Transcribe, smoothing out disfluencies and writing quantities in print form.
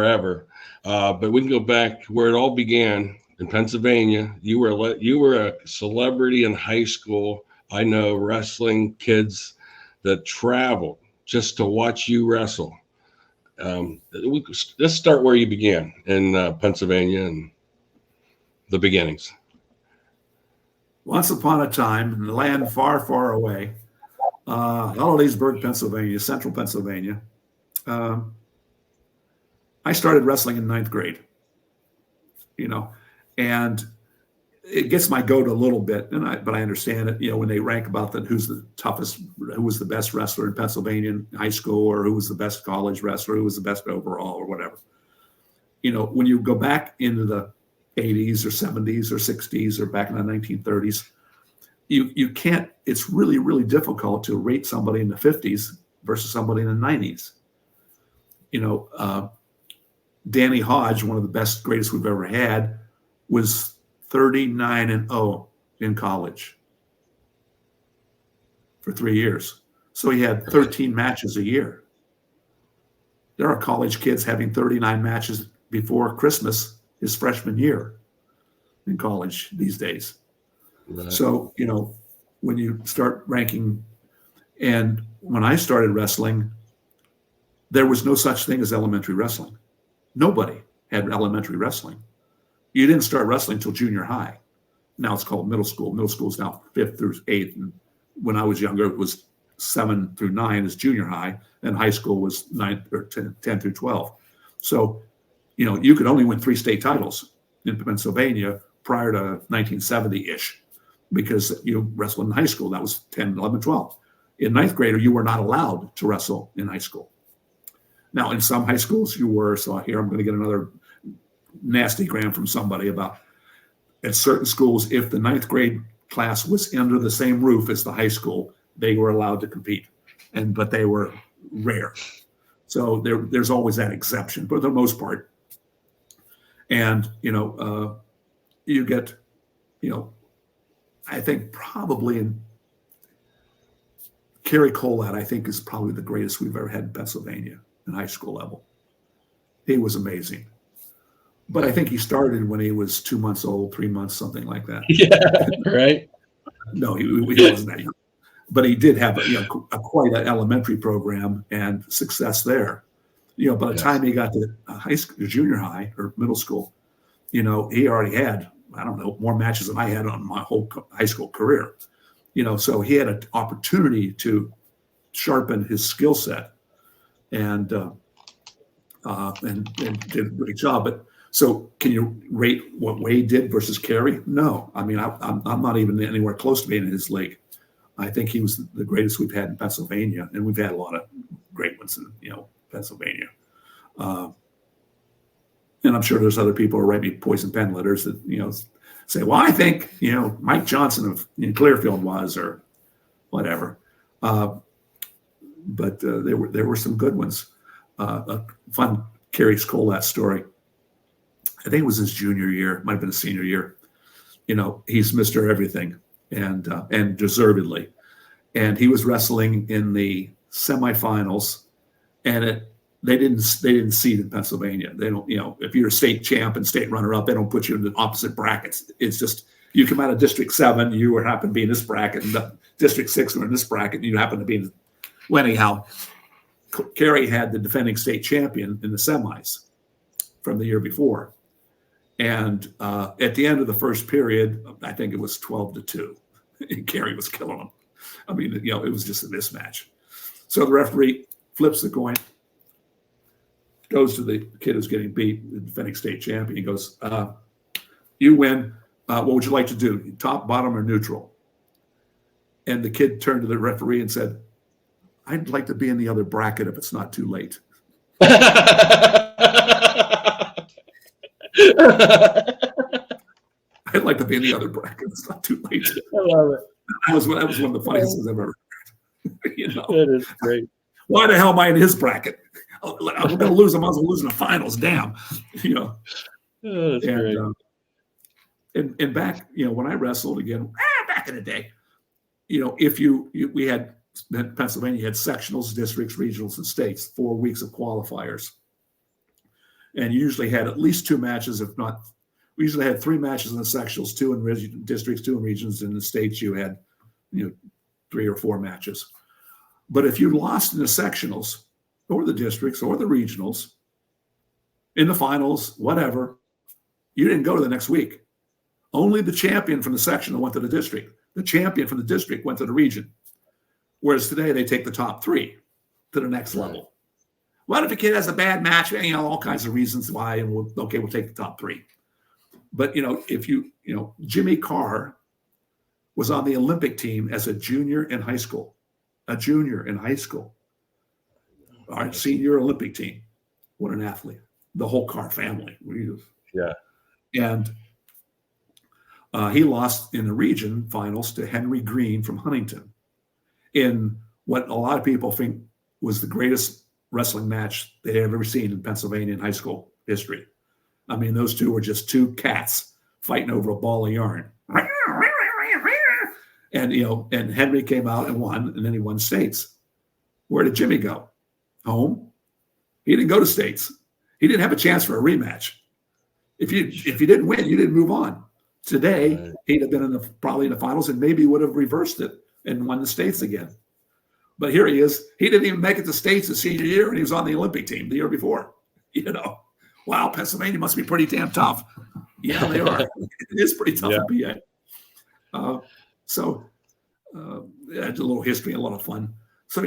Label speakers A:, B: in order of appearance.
A: forever. But we can go back where it all began in Pennsylvania. You were a celebrity in high school. I know wrestling kids that traveled just to watch you wrestle. Let's start where you began in Pennsylvania and the beginnings.
B: Once upon a time, in the land far, far away, Hollidaysburg, Pennsylvania, central Pennsylvania, I started wrestling in ninth grade, and it gets my goat a little bit, but I understand it. When they rank about who's the toughest, who was the best wrestler in Pennsylvania in high school, or who was the best college wrestler, who was the best overall, or whatever. When you go back into the 80s or 70s or 60s or back in the 1930s, you can't. It's really, really difficult to rate somebody in the 50s versus somebody in the 90s. Danny Hodge, one of the best, greatest we've ever had, was 39-0 in college for 3 years. So he had 13 matches a year. There are college kids having 39 matches before Christmas his freshman year in college these days. Right. So, when you start ranking, and when I started wrestling, there was no such thing as elementary wrestling. Nobody had elementary wrestling. You didn't start wrestling until junior high. Now it's called middle school. Middle school is now 5th through 8th. And when I was younger, it was 7 through 9 is junior high, and high school was 9 or 10 through 12. So, you could only win 3 state titles in Pennsylvania prior to 1970-ish because you wrestled in high school. That was 10, 11, 12. In ninth grade, you were not allowed to wrestle in high school. Now, in some high schools, you were. So here I'm going to get another nasty gram from somebody about at certain schools, if the ninth grade class was under the same roof as the high school, they were allowed to compete, but they were rare. So there's always that exception, but for the most part. And, you get, I think probably in Cary Kolat, I think is probably the greatest we've ever had in Pennsylvania in high school level. He was amazing. But I think he started when he was 2 months old, 3 months, something like that.
A: Yeah, right.
B: No, he wasn't that young. But he did have quite an elementary program and success there. By the time he got to high school, junior high or middle school, he already had, I don't know, more matches than I had on my whole high school career. So he had an opportunity to sharpen his skill set and did a great job. But so can you rate what Wade did versus Cary? No. I mean, I'm not even anywhere close to being in his league. I think he was the greatest we've had in Pennsylvania, and we've had a lot of great ones in Pennsylvania. And I'm sure there's other people who write me poison pen letters that say, well, I think Mike Johnson of Clearfield was, or whatever. But there were some good ones. A fun Cary Kolat story. I think it was his junior year, might have been his senior year. He's Mr. Everything, and deservedly. And he was wrestling in the semifinals, and they didn't seed in Pennsylvania. They don't, if you're a state champ and state runner-up, they don't put you in the opposite brackets. It's just you come out of District 7, you happen to be in this bracket, and the District 6 were in this bracket, and you happen to be in. Well, anyhow, Cary had the defending state champion in the semis from the year before. And at the end of the first period, I think it was 12-2. And Cary was killing him. I mean, it was just a mismatch. So the referee flips the coin, goes to the kid who's getting beat, the defending state champion. He goes, you win. What would you like to do? Top, bottom, or neutral? And the kid turned to the referee and said, I'd like to be in the other bracket if it's not too late. I'd like to be in the other bracket. It's not too late.
A: I love it.
B: That was one of the funniest things I've ever heard.
A: That is great.
B: Why the hell am I in his bracket? I'm going to lose. I might as well lose in the finals. Damn.
A: That's great.
B: And back, when I wrestled again, back in the day, we had Pennsylvania had sectionals, districts, regionals, and states, 4 weeks of qualifiers. and you usually had at least 2 matches, if not, we usually had 3 matches in the sectionals, 2 in districts, 2 in regions. In the states, you had 3 or 4 matches. But if you lost in the sectionals or the districts or the regionals, in the finals, whatever, you didn't go to the next week. Only the champion from the sectional went to the district. The champion from the district went to the region. Whereas today, they take the top 3 to the next level. What if a kid has a bad match? All kinds of reasons why, and we'll take the top 3. But, if Jimmy Carr was on the Olympic team as a junior in high school. All right, senior Olympic team. What an athlete. The whole Carr family.
A: Yeah.
B: And he lost in the region finals to Henry Green from Huntington in what a lot of people think was the greatest wrestling match they have ever seen in Pennsylvania in high school history. I mean, those two were just 2 cats fighting over a ball of yarn. And, and Henry came out and won, and then he won states. Where did Jimmy go? Home. He didn't go to states. He didn't have a chance for a rematch. If you didn't win, you didn't move on. Today, he'd have been probably in the finals and maybe would have reversed it and won the states again. But here he is. He didn't even make it to states his senior year, and he was on the Olympic team the year before. Wow, Pennsylvania must be pretty damn tough. Yeah, they are. It is pretty tough in PA. It's a little history, a lot of fun. So